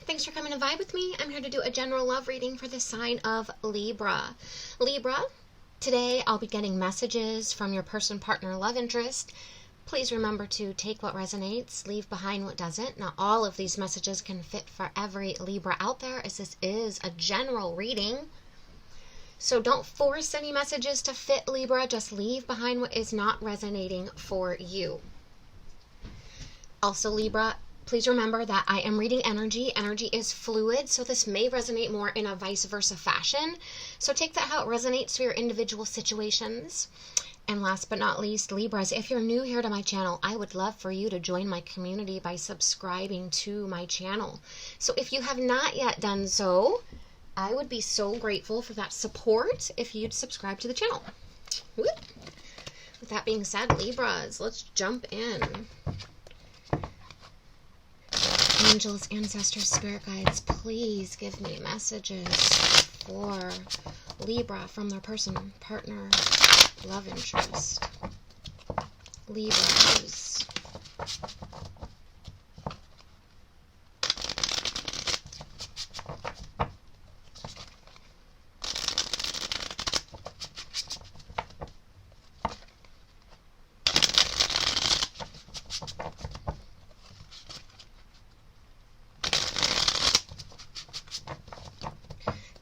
Thanks for coming to vibe with me. I'm here to do a general love reading for the sign of Libra. Libra, today I'll be getting messages from your person, partner, love interest. Please remember to take what resonates, leave behind what doesn't. Not all of these messages can fit for every Libra out there, as this is a general reading. So don't force any messages to fit Libra. Just leave behind what is not resonating for you. Also, Libra, please remember that I am reading energy. Energy is fluid, so this may resonate more in a vice versa fashion. So take that how it resonates for your individual situations. And last but not least, Libras, if you're new here to my channel, I would love for you to join my community by subscribing to my channel. So if you have not yet done so, I would be so grateful for that support if you'd subscribe to the channel. Woo. With that being said, Libras, let's jump in. Angels, ancestors, spirit guides, please give me messages for Libra from their person, partner, love interest. Libras.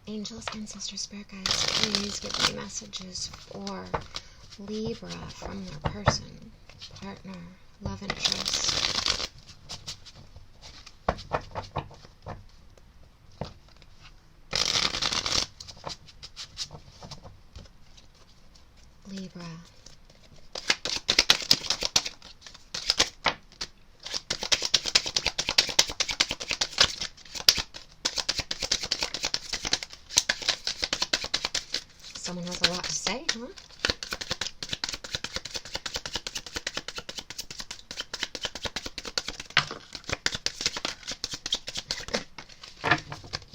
Angels, ancestors, spirit guides, please give me messages for Libra from their person, partner, love interest. Libra. Someone has a lot to say, huh?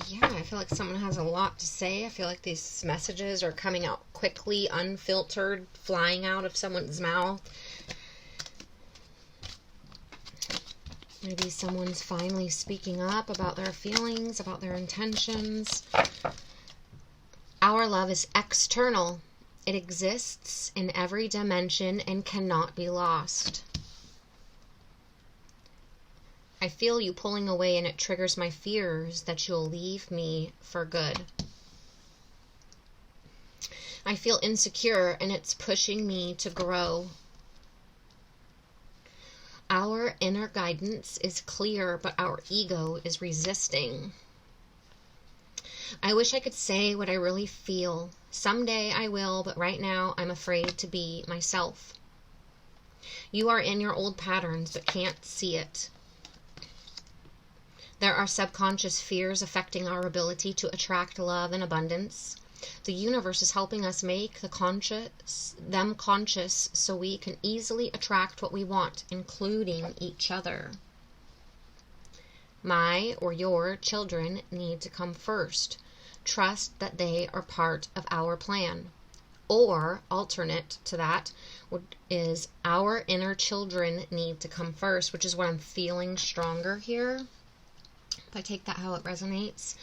Yeah, I feel like someone has a lot to say. I feel like these messages are coming out quickly, unfiltered, flying out of someone's mouth. Maybe someone's finally speaking up about their feelings, about their intentions. Our love is external. It exists in every dimension and cannot be lost. I feel you pulling away, and it triggers my fears that you'll leave me for good. I feel insecure, and it's pushing me to grow. Our inner guidance is clear, but our ego is resisting. I wish I could say what I really feel. Someday I will, but right now I'm afraid to be myself. You are in your old patterns, but can't see it. There are subconscious fears affecting our ability to attract love and abundance. The universe is helping us make them conscious so we can easily attract what we want, including each other. My or your children need to come first. Trust that they are part of our plan. Or, alternate to that, is our inner children need to come first, which is what I'm feeling stronger here. If I take that how it resonates.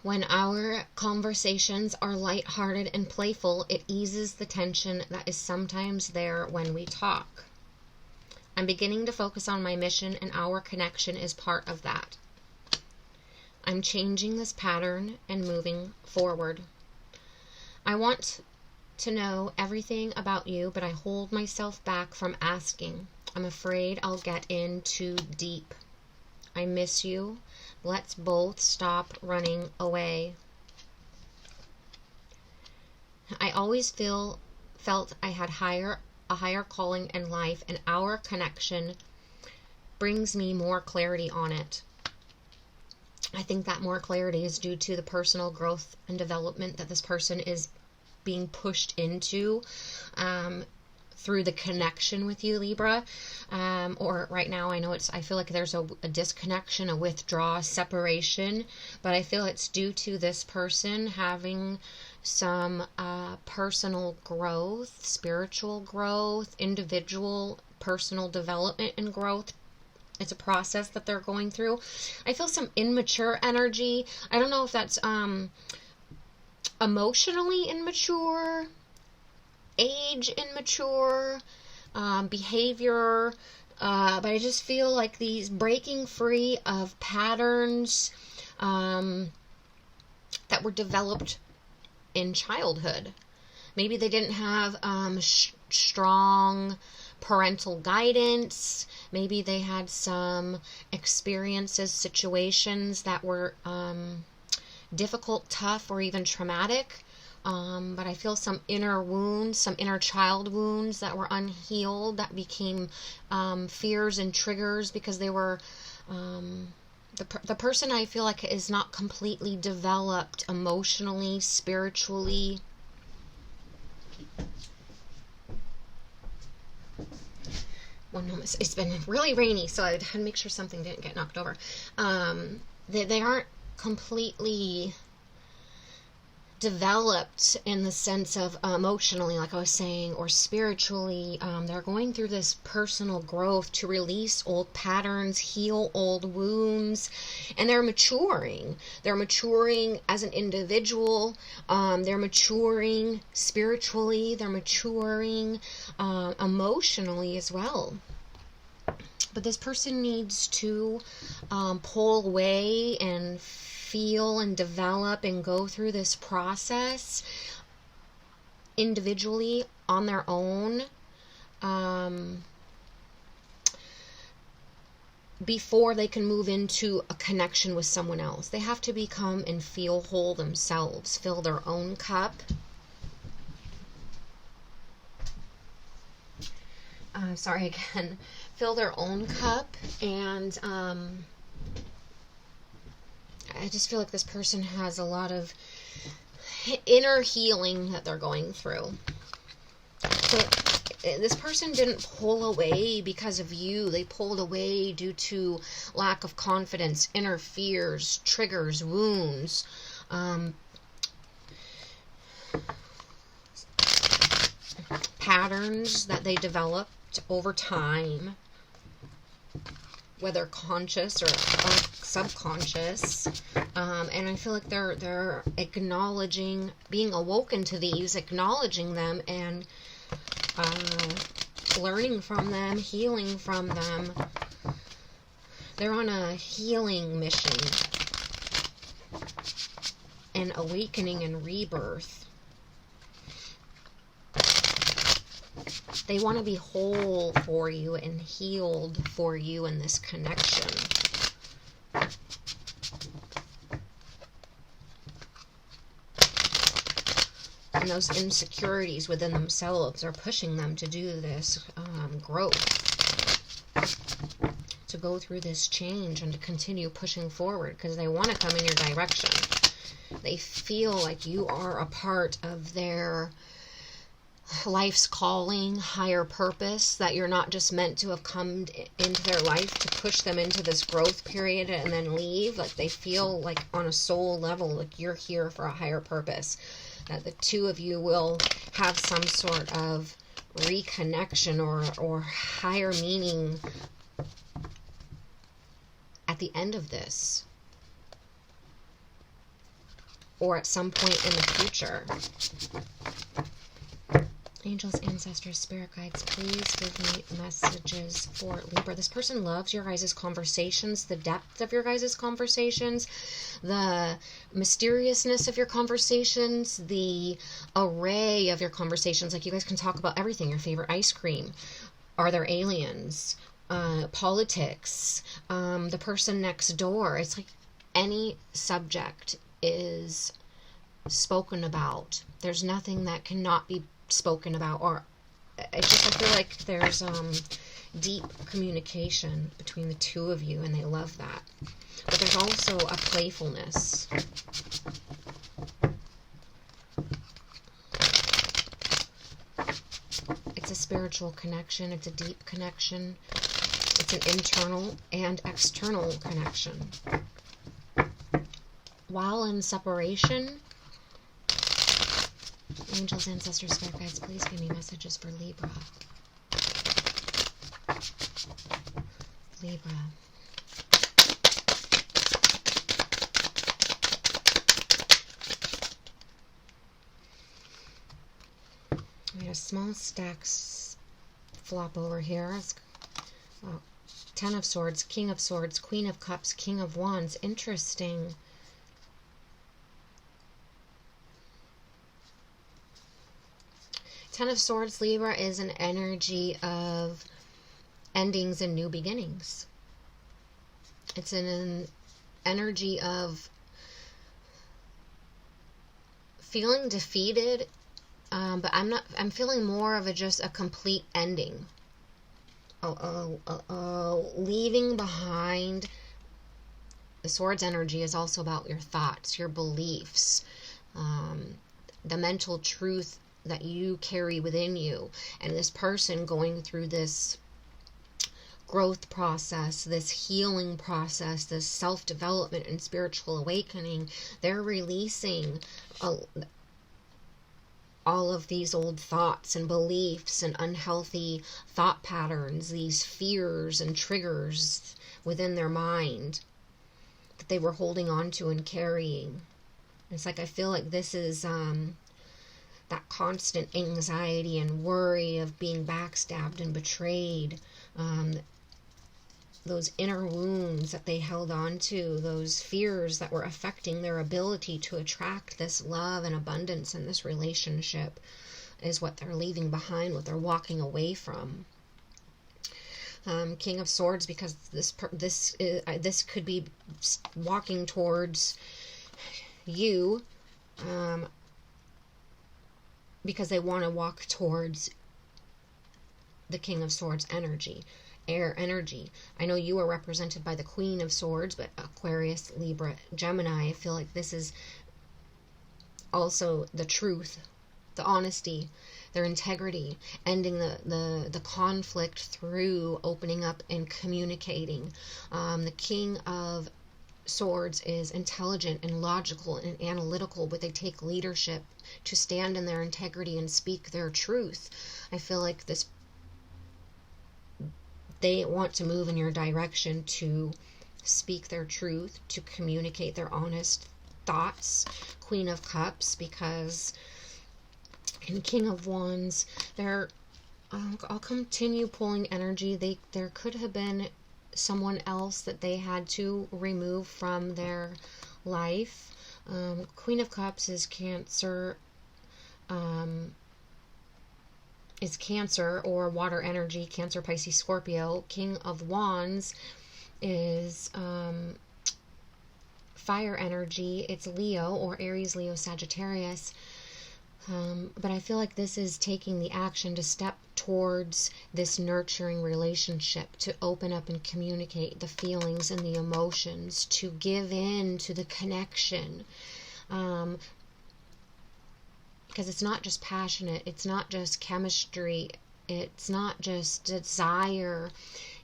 When our conversations are lighthearted and playful, it eases the tension that is sometimes there when we talk. I'm beginning to focus on my mission, and our connection is part of that. I'm changing this pattern and moving forward. I want to know everything about you, but I hold myself back from asking. I'm afraid I'll get in too deep. I miss you. Let's both stop running away. I always felt I had a higher calling in life, and our connection brings me more clarity on it. I think that more clarity is due to the personal growth and development that this person is being pushed into through the connection with you, Libra. Or right now, I feel like there's a disconnection, a withdrawal, separation, but I feel it's due to this person having some personal growth, spiritual growth, individual personal development and growth It's a process that they're going through. I feel some immature energy. I don't know if that's emotionally immature, age immature, behavior, but I just feel like these breaking free of patterns that were developed in childhood. Maybe they didn't have strong parental guidance. Maybe they had some experiences, situations that were difficult, tough, or even traumatic. But I feel some inner wounds, some inner child wounds that were unhealed, that became fears and triggers because they were, the person I feel like is not completely developed emotionally, spiritually. One moment. It's been really rainy, so I had to make sure something didn't get knocked over. They aren't completely developed in the sense of emotionally, like I was saying, or spiritually. They're going through this personal growth to release old patterns, heal old wounds, and they're maturing. They're maturing as an individual. They're maturing spiritually. They're maturing emotionally as well. But this person needs to pull away and feel and develop and go through this process individually on their own before they can move into a connection with someone else. They have to become and feel whole themselves, fill their own cup. Sorry again. Fill their own cup, and I just feel like this person has a lot of inner healing that they're going through. So this person didn't pull away because of you. They pulled away due to lack of confidence, inner fears, triggers, wounds, patterns that they developed over time, whether conscious or subconscious, and I feel like they're acknowledging, being awoken to these, acknowledging them, and learning from them, healing from them. They're on a healing mission, and awakening and rebirth. They want to be whole for you and healed for you in this connection. And those insecurities within themselves are pushing them to do this growth, to go through this change and to continue pushing forward because they want to come in your direction. They feel like you are a part of their life's calling, higher purpose, that you're not just meant to have come into their life to push them into this growth period and then leave. Like they feel like on a soul level, like you're here for a higher purpose, that the two of you will have some sort of reconnection or higher meaning at the end of this, or at some point in the future. Angels, ancestors, spirit guides, please give me messages for Libra. This person loves your guys' conversations, the depth of your guys' conversations, the mysteriousness of your conversations, the array of your conversations. Like you guys can talk about everything. Your favorite ice cream. Are there aliens? Politics. The person next door. It's like any subject is spoken about. There's nothing that cannot be spoken about, or it's just, I feel like there's deep communication between the two of you, and they love that. But there's also a playfulness. It's a spiritual connection. It's a deep connection. It's an internal and external connection. While in separation, angels, ancestors, spirit guides, please give me messages for Libra. Libra. We had a small stacks flop over here. Ten of Swords, King of Swords, Queen of Cups, King of Wands. Interesting. Ten of Swords, Libra, is an energy of endings and new beginnings. It's an energy of feeling defeated, but I'm feeling more of just a complete ending. Leaving behind. The Swords energy is also about your thoughts, your beliefs, the mental truth that you carry within you. And this person going through this growth process, this healing process, this self-development and spiritual awakening, they're releasing all of these old thoughts and beliefs and unhealthy thought patterns, these fears and triggers within their mind that they were holding on to and carrying. It's like I feel like this is that constant anxiety and worry of being backstabbed and betrayed, those inner wounds that they held on to, those fears that were affecting their ability to attract this love and abundance in this relationship is what they're leaving behind, what they're walking away from. King of Swords, because this could be walking towards you, because they want to walk towards the King of Swords energy, air energy. I know you are represented by the Queen of Swords, but Aquarius, Libra, Gemini, I feel like this is also the truth, the honesty, their integrity, ending the conflict through opening up and communicating. The King of Swords is intelligent and logical and analytical, but they take leadership to stand in their integrity and speak their truth. I feel like they want to move in your direction to speak their truth, to communicate their honest thoughts. Queen of Cups, because in King of Wands, I'll continue pulling energy. There could have been someone else that they had to remove from their life. Queen of Cups is Cancer, or water energy, Cancer, Pisces, Scorpio. King of Wands is fire energy. It's Leo, or Aries, Leo, Sagittarius. But I feel like this is taking the action to step towards this nurturing relationship, to open up and communicate the feelings and the emotions, to give in to the connection. Because it's not just passionate, it's not just chemistry, it's not just desire,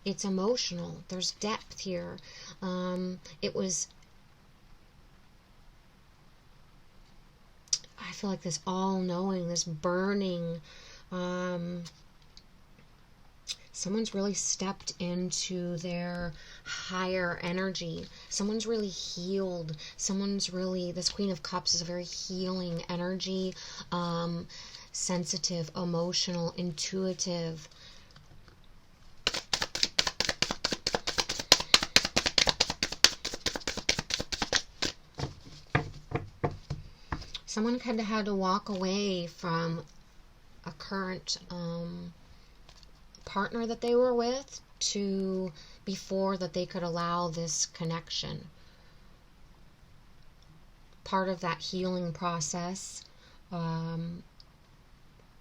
it's emotional. There's depth here. I feel like this all-knowing, this burning, someone's really stepped into their higher energy. Someone's really healed. This Queen of Cups is a very healing energy, sensitive, emotional, intuitive. Someone kind of had to walk away from a current partner that they were with before that they could allow this connection. Part of that healing process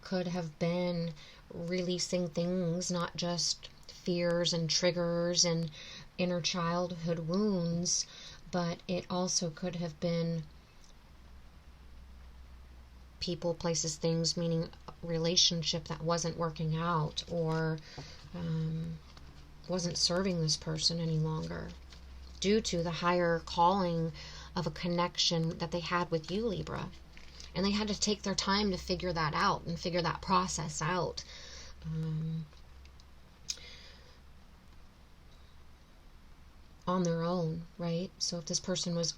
could have been releasing things, not just fears and triggers and inner childhood wounds, but it also could have been people, places, things, meaning relationship that wasn't working out, or wasn't serving this person any longer due to the higher calling of a connection that they had with you, Libra. And they had to take their time to figure that out and figure that process out. on their own, right? So if this person was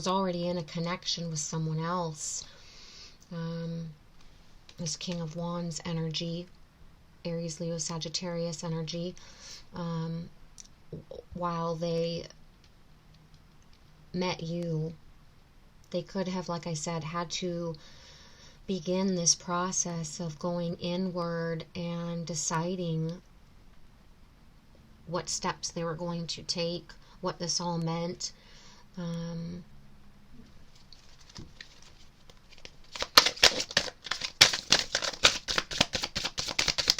already in a connection with someone else, this King of Wands energy, Aries, Leo, Sagittarius energy, while they met you, they could have, like I said, had to begin this process of going inward and deciding what steps they were going to take, what this all meant.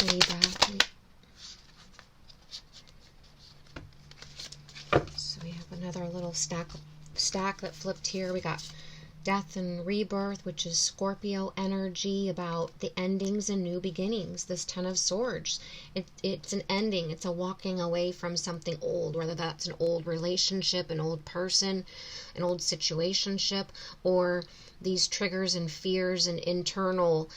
Libra. So we have another little stack that flipped here. We got Death and Rebirth, which is Scorpio energy, about the endings and new beginnings. This Ten of Swords, it's an ending. It's a walking away from something old, whether that's an old relationship, an old person, an old situationship, or these triggers and fears and internal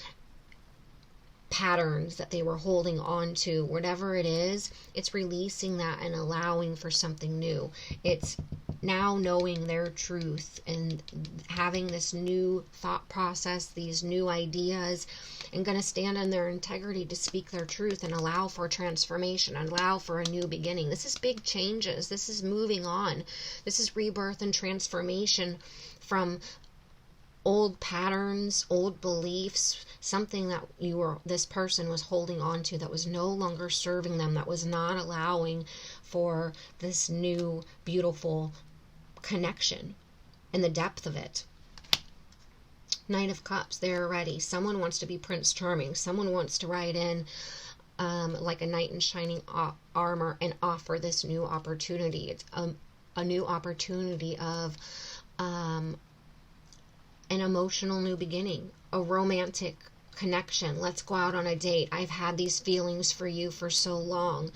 patterns that they were holding on to. Whatever it is, it's releasing that and allowing for something new. It's now knowing their truth and having this new thought process, these new ideas, and going to stand in their integrity to speak their truth and allow for transformation and allow for a new beginning. This is big changes. This is moving on. This is rebirth and transformation from old patterns, old beliefs, something that this person was holding on to that was no longer serving them, that was not allowing for this new, beautiful connection and the depth of it. Knight of Cups, they're ready. Someone wants to be Prince Charming. Someone wants to ride in like a knight in shining armor and offer this new opportunity. It's a new opportunity of an emotional new beginning, a romantic connection. Let's go out on a date. I've had these feelings for you for so long.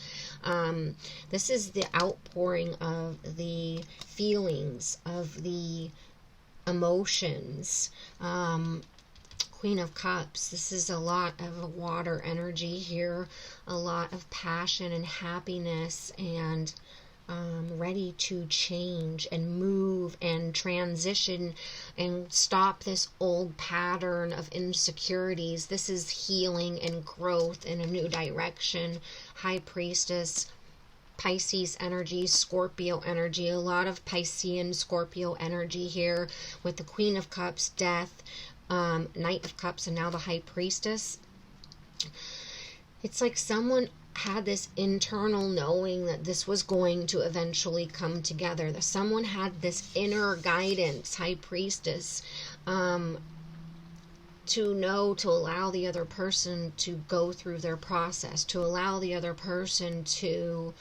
This is the outpouring of the feelings, of the emotions. Queen of Cups, this is a lot of water energy here, a lot of passion and happiness, and ready to change and move and transition and stop this old pattern of insecurities. This is healing and growth in a new direction. High Priestess, Pisces energy, Scorpio energy, a lot of Piscean Scorpio energy here with the Queen of Cups, Death, Knight of Cups, and now the High Priestess. It's like someone had this internal knowing that this was going to eventually come together, that someone had this inner guidance, High Priestess, to know, to allow the other person to go through their process, to allow the other person to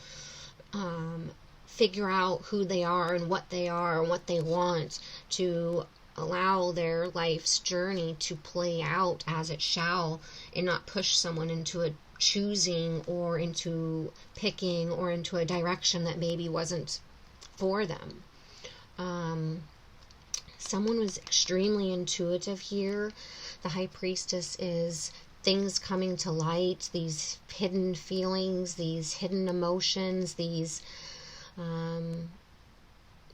figure out who they are and what they are and what they want, to allow their life's journey to play out as it shall, and not push someone into a choosing or into picking or into a direction that maybe wasn't for them. Someone was extremely intuitive here. The High Priestess is things coming to light, these hidden feelings, these hidden emotions, these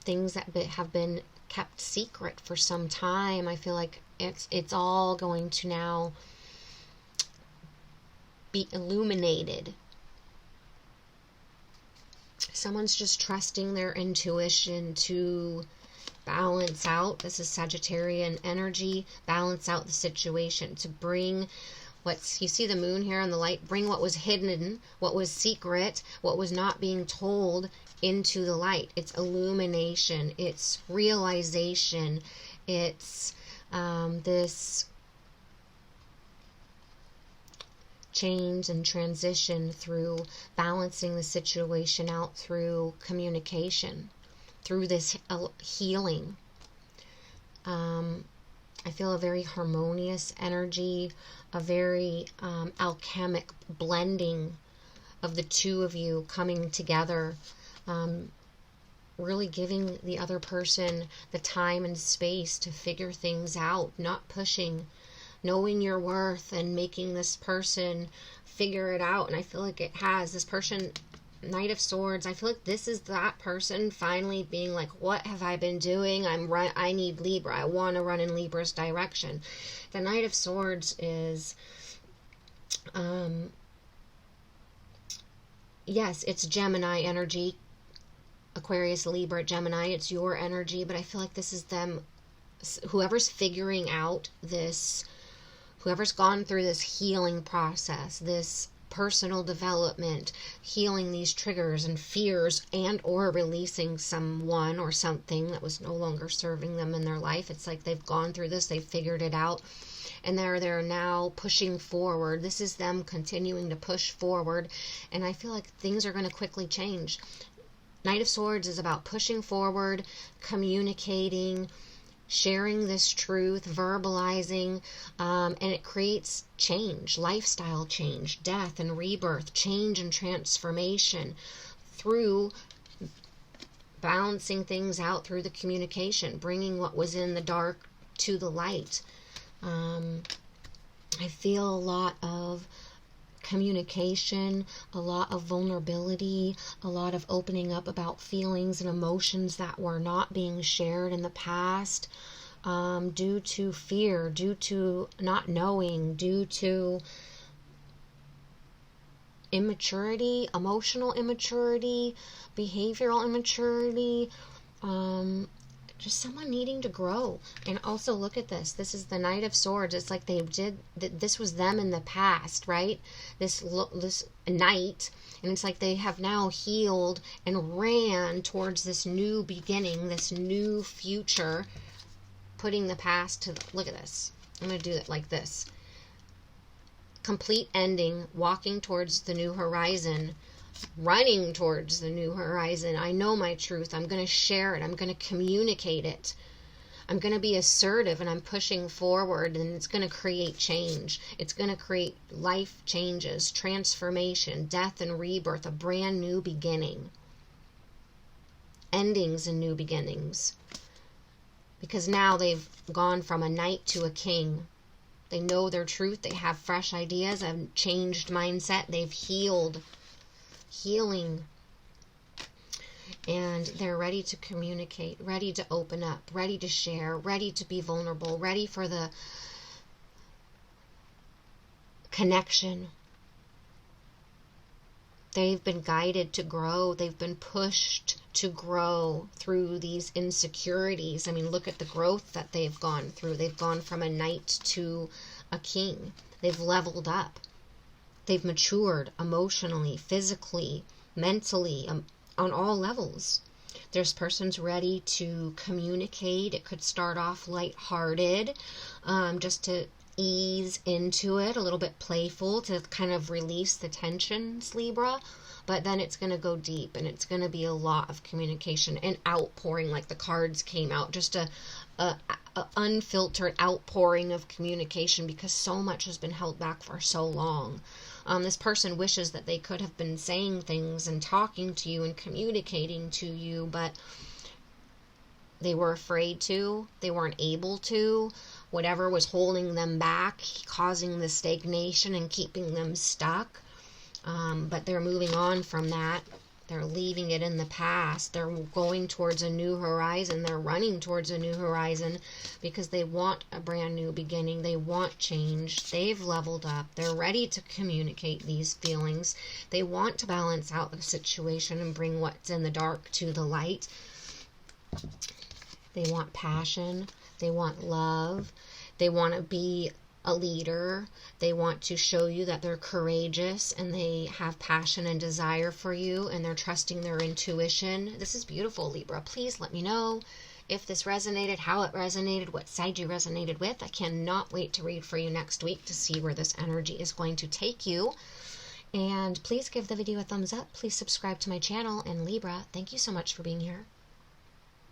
things that have been kept secret for some time. I feel like it's all going to now be illuminated. Someone's just trusting their intuition to balance out, this is Sagittarian energy, balance out the situation, to bring you see the moon here on the light, bring what was hidden, what was secret, what was not being told into the light. It's illumination, it's realization, it's this change and transition through balancing the situation out through communication, through this healing. I feel a very harmonious energy, a very alchemic blending of the two of you coming together, really giving the other person the time and space to figure things out, not pushing, knowing your worth and making this person figure it out. And I feel like it has. This person Knight of Swords, I feel like this is that person finally being like, what have I been doing? I need Libra. I want to run in Libra's direction. The Knight of Swords is, yes, it's Gemini energy. Aquarius, Libra, Gemini, it's your energy, but I feel like this is them, whoever's figuring out this, whoever's gone through this healing process, this personal development, healing these triggers and fears, and or releasing someone or something that was no longer serving them in their life. It's like they've gone through this, they've figured it out, and they're now pushing forward. This is them continuing to push forward, and I feel like things are going to quickly change. Knight of Swords is about pushing forward, communicating, sharing this truth, verbalizing, and it creates change, lifestyle change, death and rebirth, change and transformation through balancing things out through the communication, bringing what was in the dark to the light. I feel a lot of communication, a lot of vulnerability, a lot of opening up about feelings and emotions that were not being shared in the past, due to fear, due to not knowing, due to immaturity, emotional immaturity, behavioral immaturity, just someone needing to grow. And also look at this. This is the Knight of Swords. It's like this was them in the past, right? This knight, and it's like they have now healed and ran towards this new beginning, this new future, putting the past to look at this. I'm going to do it like this. Complete ending, walking towards the new horizon, running towards the new horizon. I know my truth. I'm going to share it. I'm going to communicate it. I'm going to be assertive, and I'm pushing forward, and it's going to create change. It's going to create life changes, transformation, death and rebirth, a brand new beginning. Endings and new beginnings. Because now they've gone from a knight to a king. They know their truth. They have fresh ideas, a changed mindset. They've healed. Healing, and they're ready to communicate, ready to open up, ready to share, ready to be vulnerable, ready for the connection. They've been guided to grow. They've been pushed to grow through these insecurities. I mean, look at the growth that they've gone through. They've gone from a knight to a king. They've leveled up. They've matured emotionally, physically, mentally, on all levels. This person's ready to communicate. It could start off lighthearted, just to ease into it, a little bit playful to kind of release the tensions, Libra. But then it's going to go deep, and it's going to be a lot of communication and outpouring, like the cards came out, just a unfiltered outpouring of communication, because so much has been held back for so long. This person wishes that they could have been saying things and talking to you and communicating to you, but they were afraid to. They weren't able to. Whatever was holding them back, causing the stagnation and keeping them stuck. But they're moving on from that. They're leaving it in the past. They're going towards a new horizon. They're running towards a new horizon because they want a brand new beginning. They want change. They've leveled up. They're ready to communicate these feelings. They want to balance out the situation and bring what's in the dark to the light. They want passion. They want love. They want to be a leader. They want to show you that they're courageous, and they have passion and desire for you, and they're trusting their intuition. This is beautiful, Libra. Please let me know if this resonated, how it resonated, what side you resonated with. I cannot wait to read for you next week to see where this energy is going to take you. And please give the video a thumbs up. Please subscribe to my channel. And Libra, thank you so much for being here.